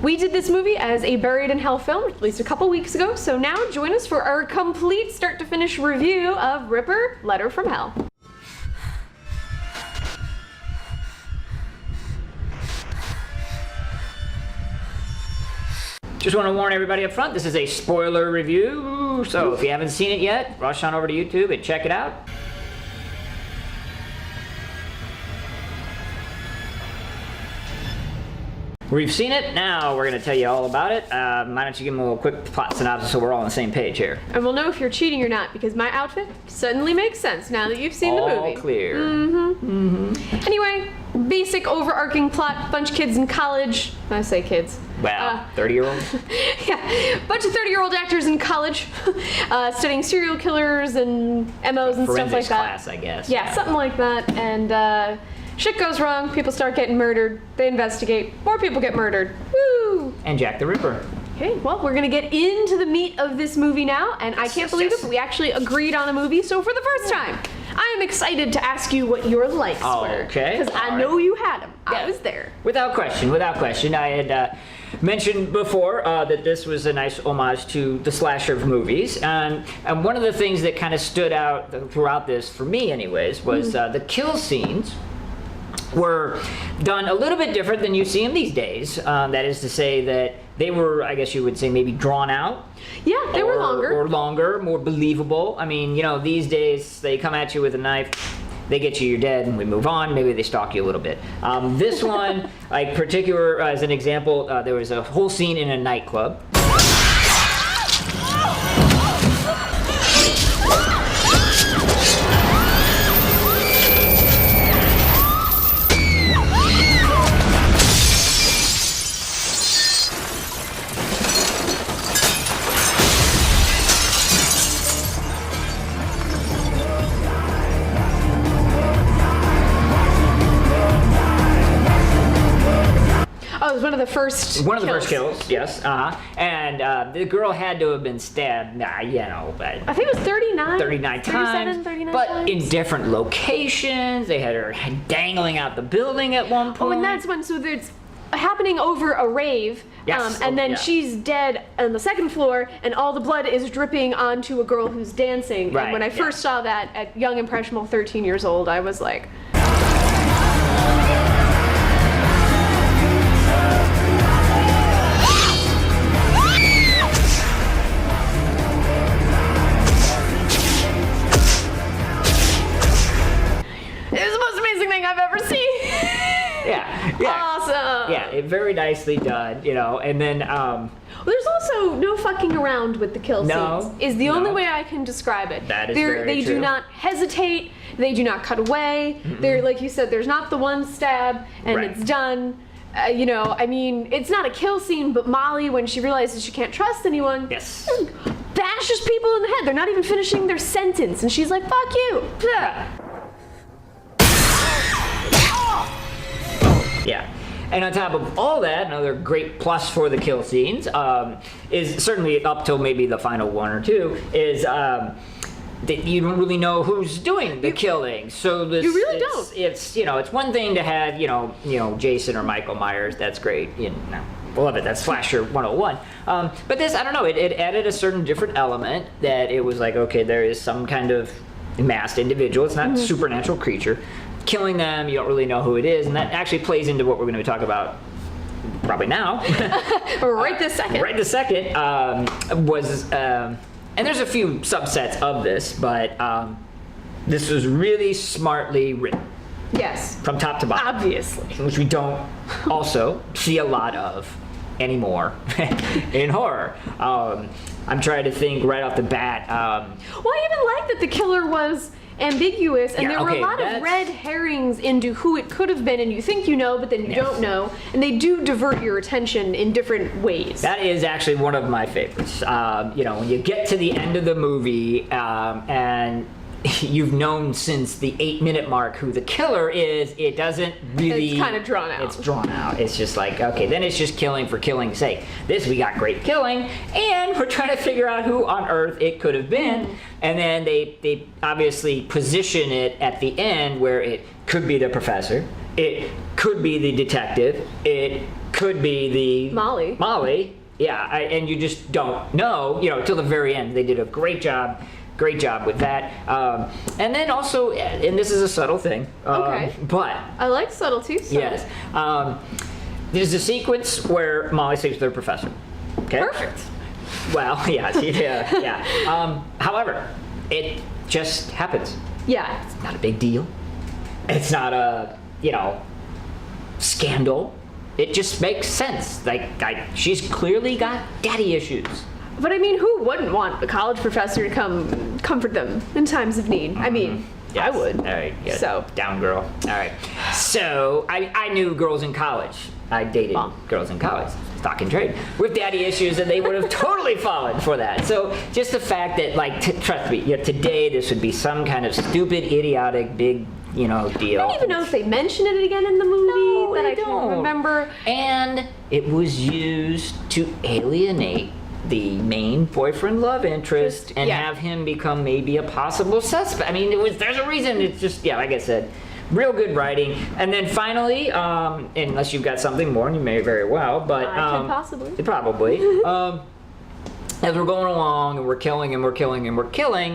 We did this movie as a Buried in Hell film, at least a couple weeks ago, so now join us for our complete start-to-finish review of Ripper, Letter from Hell. Just want to warn everybody up front, this is a spoiler review, so if you haven't seen it yet, rush on over to YouTube and check it out. We've seen it, now we're going to tell you all about it. Why don't you give them a little quick plot synopsis so we're all on the same page here. And we'll know if you're cheating or not, because my outfit suddenly makes sense now that you've seen the movie. All clear. Anyway, basic overarching plot, bunch of kids in college. I say kids. Well, 30-year-olds? Yeah, bunch of 30-year-old actors in college studying serial killers and MOs and stuff like that. Class, I guess. Yeah, something like that. And shit goes wrong, people start getting murdered, they investigate, more people get murdered. Woo! And Jack the Ripper. Okay, well, we're gonna get into the meat of this movie now, and I can't believe it, but we actually agreed on a movie, so for the first time, I am excited to ask you what your likes were. Okay. Because I know you had them. Yeah. I was there. Without question, without question. I had mentioned before that this was a nice homage to the slasher movies, and one of the things that kind of stood out throughout this, for me anyways, was the kill scenes were done a little bit different than you see them these days. That is to say that they were, I guess you would say, maybe drawn out. Yeah, they were longer. Or longer, more believable. I mean, you know, these days they come at you with a knife, they get you, you're dead, and we move on. Maybe they stalk you a little bit. This one, like particular, as an example, there was a whole scene in a nightclub. It was one of the first One of the first kills, yes. And the girl had to have been stabbed, you know, but I think it was 39. 39 times. 39 but times. in different locations. They had her dangling out the building at one point. Oh, and that's when, so it's happening over a rave. Yes. And then she's dead on the second floor, and all the blood is dripping onto a girl who's dancing. Right, And when I first saw that at young, impressionable 13 years old, I was like, I've ever seen. Yeah. Awesome. Yeah, very nicely done, you know, and then there's also no fucking around with the kill scenes. Is the only way I can describe it. That is very They true. do not hesitate. They do not cut away. They're, like you said, there's not the one stab and it's done. You know, I mean, it's not a kill scene, but Molly, when she realizes she can't trust anyone, bashes people in the head. They're not even finishing their sentence, and she's like, "Fuck you." Yeah. And on top of all that, another great plus for the kill scenes is certainly up till maybe the final one or two is that you don't really know who's doing the killing. So this, you really don't. It's you know, it's one thing to have you know Jason or Michael Myers. That's great. You know, love it. That's slasher 101. But this, I don't know. It added a certain different element that it was like, okay, there is some kind of masked individual. It's not a supernatural creature. Killing them, you don't really know who it is, and that actually plays into what we're going to be talking about probably now. Right this second. Right this second and there's a few subsets of this, but this was really smartly written. Yes. From top to bottom. Obviously. Which we don't also see a lot of anymore in horror. I'm trying to think right off the bat. Well, I even like that the killer was ambiguous, and there were a lot of red herrings into who it could have been, and you think you know, but then you don't know, and they do divert your attention in different ways. That is actually one of my favorites. You know, when you get to the end of the movie, and you've known since the 8-minute mark who the killer is, it doesn't really... It's kind of drawn out. It's drawn out. It's just like, okay, then it's just killing for killing's sake. This, we got great killing, and we're trying to figure out who on earth it could have been. And then they obviously position it at the end where it could be the professor, it could be the detective, it could be the Molly. Yeah, and you just don't know, till the very end. They did a great job with that. And then also, and this is a subtle thing, Okay. but I like subtlety. So. yes, there's a sequence where Molly sleeps with her professor. Okay. Perfect. Well, yeah. However, it just happens. Yeah. It's not a big deal. It's not a, scandal. It just makes sense. Like, she's clearly got daddy issues. But I mean, who wouldn't want a college professor to come comfort them in times of need? I mean, Yes. I would. All right, good. So. Down girl. All right. So, I knew girls in college. I dated girls in college, stock and trade, with daddy issues, and they would have totally fallen for that. So, just the fact that, trust me, today this would be some kind of stupid, idiotic, big, deal. I don't even know if they mention it again in the movie. No, that they I don't. can't remember. And it was used to alienate the main boyfriend love interest and have him become maybe a possible suspect. I mean, there's a reason. It's just, like I said, real good writing. And then finally, unless you've got something more, and you may very well, but I could possibly. Probably. As we're going along and we're killing,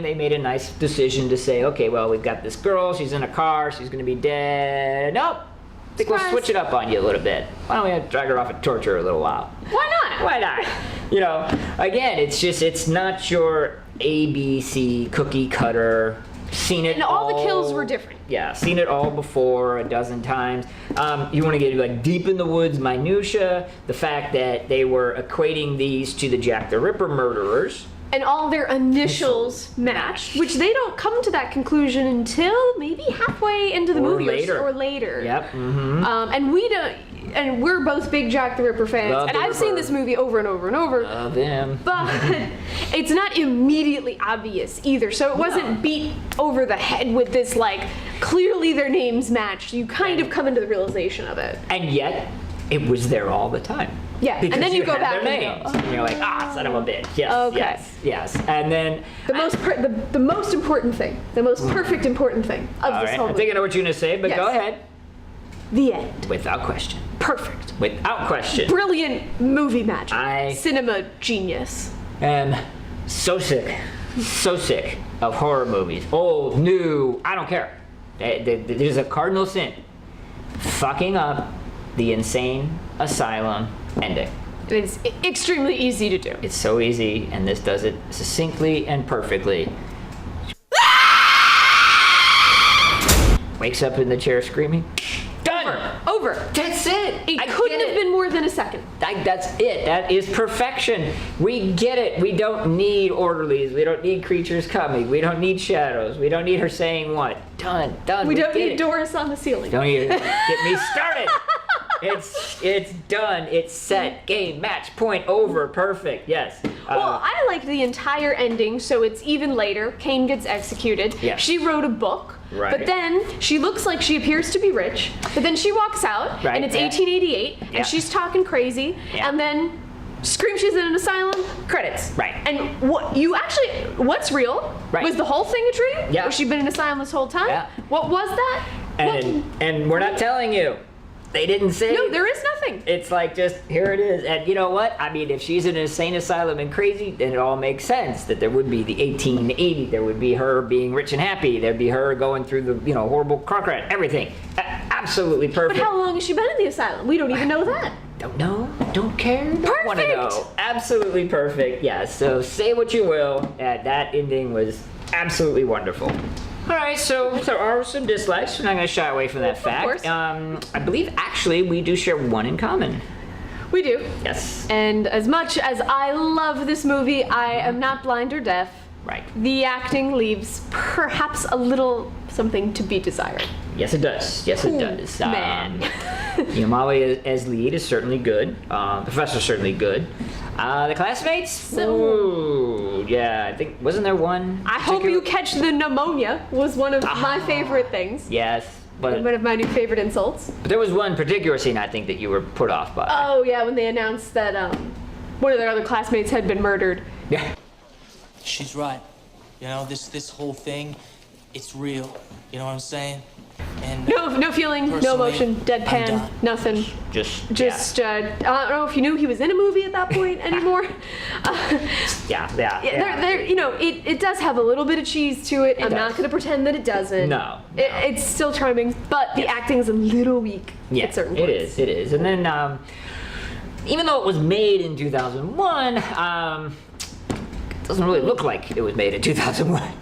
they made a nice decision to say, okay, well, we've got this girl, she's in a car, she's going to be dead. Nope. I think we'll switch it up on you a little bit. Why don't we drag her off and torture her a little while? Why not? Why not? Again, it's not your ABC cookie cutter. Seen it And all the kills were different. Yeah, seen it all before a dozen times. You want to get deep in the woods minutia. The fact that they were equating these to the Jack the Ripper murderers. And all their initials matched, which they don't come to that conclusion until maybe halfway into the movie or later. Yep. Mm-hmm. And we don't. And we're both big Jack the Ripper fans, and I've seen this movie over and over and over. Love him. But it's not immediately obvious either, so it wasn't beat over the head with this clearly their names matched. You kind of come into the realization of it. And yet, it was there all the time. Yeah, because and then you go back their and names, and you're like, son of a bitch. Yes, okay. yes. And then the most important thing, the most perfect important thing of this whole movie. I think I know what you're gonna say, but go ahead. The end. Without question. Perfect. Without question. Brilliant movie magic. Cinema genius. And so sick of horror movies. Old, new, I don't care. There's a cardinal sin. Fucking up the insane asylum ending. It's extremely easy to do. It's so easy, and this does it succinctly and perfectly. Wakes up in the chair screaming. Done. Over. That's it. It couldn't have been more than a second. That's it. That is perfection. We get it. We don't need orderlies. We don't need creatures coming. We don't need shadows. We don't need her saying what. Done. We don't need Doris on the ceiling. Don't even get me started. It's done. It's set. Game, match, point, over. Perfect. Yes. Well, I liked the entire ending, so it's even later. Kane gets executed. Yes. She wrote a book. Right. But then she looks like she appears to be rich. But then she walks out, Right. and it's 1888, Yeah. and she's talking crazy. Yeah. And then scream she's in an asylum. Credits. Right. And what's real? Right. Was the whole thing a dream? Yeah. Or she been in an asylum this whole time? Yeah. What was that? And we're not telling you. They didn't say. No, there is nothing. It's just, here it is. And you know what? I mean, if she's in an insane asylum and crazy, then it all makes sense that there would be the 1880. There would be her being rich and happy. There'd be her going through the, horrible car crash, everything. Absolutely perfect. But how long has she been in the asylum? We don't even know that. Don't know. Don't care. Don't want to Perfect. know. Absolutely perfect. Yeah, so say what you will. That ending was absolutely wonderful. All right, so there are some dislikes. We're not going to shy away from that fact. Of course. I believe, actually, we do share one in common. We do. Yes. And as much as I love this movie, I am not blind or deaf. Right. The acting leaves perhaps a little something to be desired. Yes, it does. Yes, it does. Man. Molly as lead is certainly good. The professor's certainly good. The classmates? Ooh, yeah, I think, wasn't there one? I hope you catch the pneumonia was one of my favorite things. Yes, but One of my new favorite insults. there was one particular scene I think that you were put off by. Oh yeah, when they announced that one of their other classmates had been murdered. Yeah. She's right. This whole thing, it's real. You know what I'm saying? And No feeling, no personally, emotion, I'm deadpan, done. nothing. Just I don't know if you knew he was in a movie at that point anymore. yeah. It does have a little bit of cheese to it. I'm not going to pretend that it doesn't. No. It's still charming, but the acting is a little weak at certain points. It is. And then, even though it was made in 2001, it doesn't really look like it was made in 2001.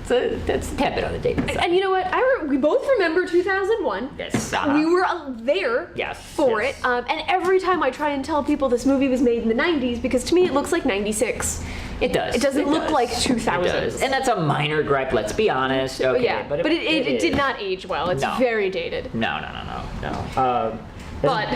So that's a tad bit on the dating side. And you know what? We both remember 2001. Yes. We were there for it. And every time I try and tell people this movie was made in the 90s, because to me it looks like 96. It does. It doesn't look like 2000. It does. And that's a minor gripe, let's be honest. Okay, yeah, but it did not age well. It's very dated. No. But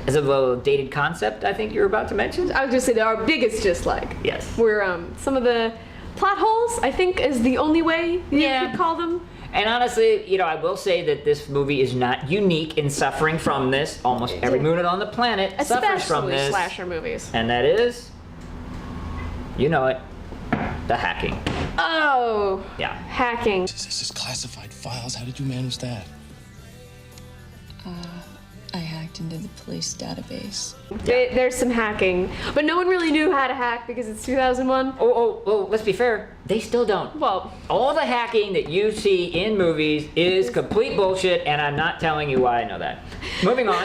as a little dated concept, I think you're about to mention. I was just say that our biggest dislike. Yes. Were some of the plot holes, I think, is the only way you could call them. And honestly, I will say that this movie is not unique in suffering from this. Almost every movie on the planet suffers from this. Especially slasher movies. And that is, you know it, the hacking. Oh. Yeah. Hacking. This is classified files. How did you manage that? I hacked into the police database. There's some hacking, but no one really knew how to hack because it's 2001. Oh, let's be fair. They still don't. Well, all the hacking that you see in movies is complete bullshit, and I'm not telling you why I know that. Moving on.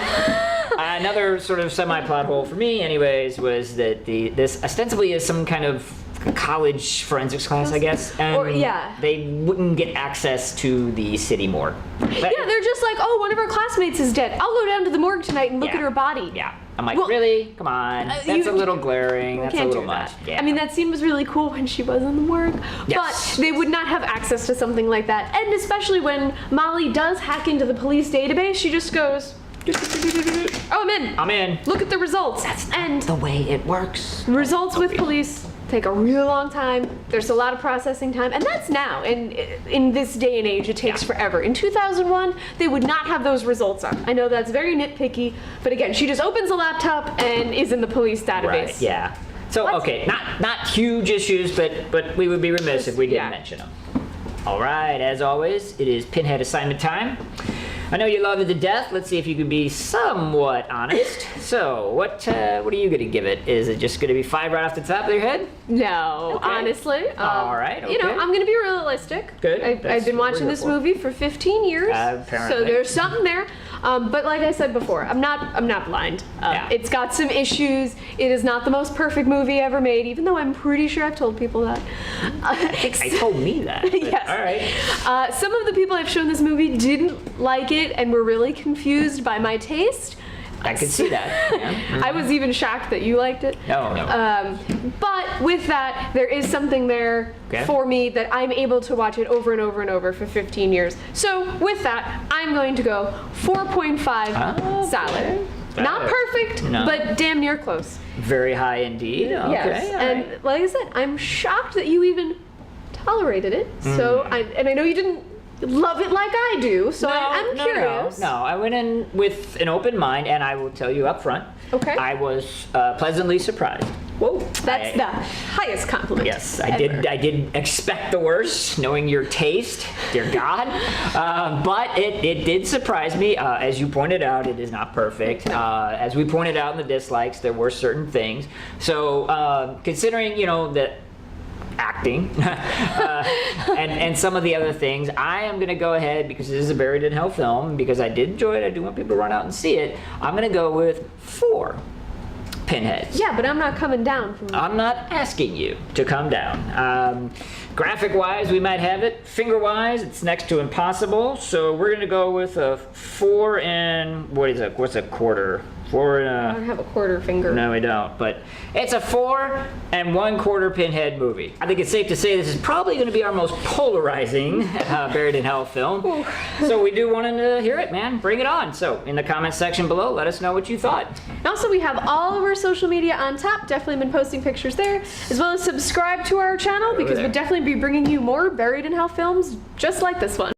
Another sort of semi-plot hole for me, anyways, was that this ostensibly is some kind of college forensics class, I guess, and they wouldn't get access to the city morgue. But, they're just like, oh, one of our classmates is dead. I'll go down to the morgue tonight and look at her body. Yeah. I'm like, really? Come on. That's a little glaring. That's a little much. Yeah. I mean, that scene was really cool when she was in the morgue, but they would not have access to something like that. And especially when Molly does hack into the police database, she just goes, oh, I'm in. Look at the results. That's not the way it works. Results with police take a real long time. There's a lot of processing time, and that's now. And in this day and age, it takes forever. In 2001, they would not have those results up. I know that's very nitpicky, but again, she just opens a laptop and is in the police database. Right, yeah. So, okay, not huge issues, but we would be remiss if we didn't mention them. All right, as always, it is Pinhead assignment time. I know you love it to death. Let's see if you can be somewhat honest. So, what are you going to give it? Is it just going to be 5 right off the top of your head? No, honestly. All right, okay. I'm going to be realistic. Good. I've been watching this movie for 15 years. Apparently. So there's something there. But like I said before, I'm not blind. It's got some issues. It is not the most perfect movie ever made, even though I'm pretty sure I've told people that. I told me that. Yes. All right. Some of the people I've shown this movie didn't like it and were really confused by my taste. I could see that. Yeah. Mm-hmm. I was even shocked that you liked it. No. But with that, there is something there for me that I'm able to watch it over and over and over for 15 years. So with that, I'm going to go 4.5 solid. Not perfect, but damn near close. Very high indeed. Okay. Yes. And like I said, I'm shocked that you even tolerated it. So I know you didn't love it like I do, so I'm curious. No, I went in with an open mind, and I will tell you up front. Okay. I was pleasantly surprised. Whoa, that's the highest compliment. Yes, I did expect the worst, knowing your taste, dear God. But it did surprise me. As you pointed out, it is not perfect. As we pointed out in the dislikes, there were certain things. So considering, that acting and some of the other things, I am going to go ahead, because this is a Buried in Hell film, because I did enjoy it, I do want people to run out and see it, I'm going to go with 4 pinheads. Yeah, but I'm not coming down from I'm not asking you to come down. Graphic-wise, we might have it. Finger-wise, it's next to impossible, so we're going to go with a 4 and... what's a quarter? 4 and I don't have a quarter finger. No, we don't. But it's a 4 and 1/4 pinhead movie. I think it's safe to say this is probably going to be our most polarizing Buried in Hell film. Ooh. So we do want to hear it, man. Bring it on. So in the comments section below, let us know what you thought. And also, we have all of our social media on top. Definitely been posting pictures there, as well as subscribe to our channel, because we'll definitely be bringing you more Buried in Hell films just like this one.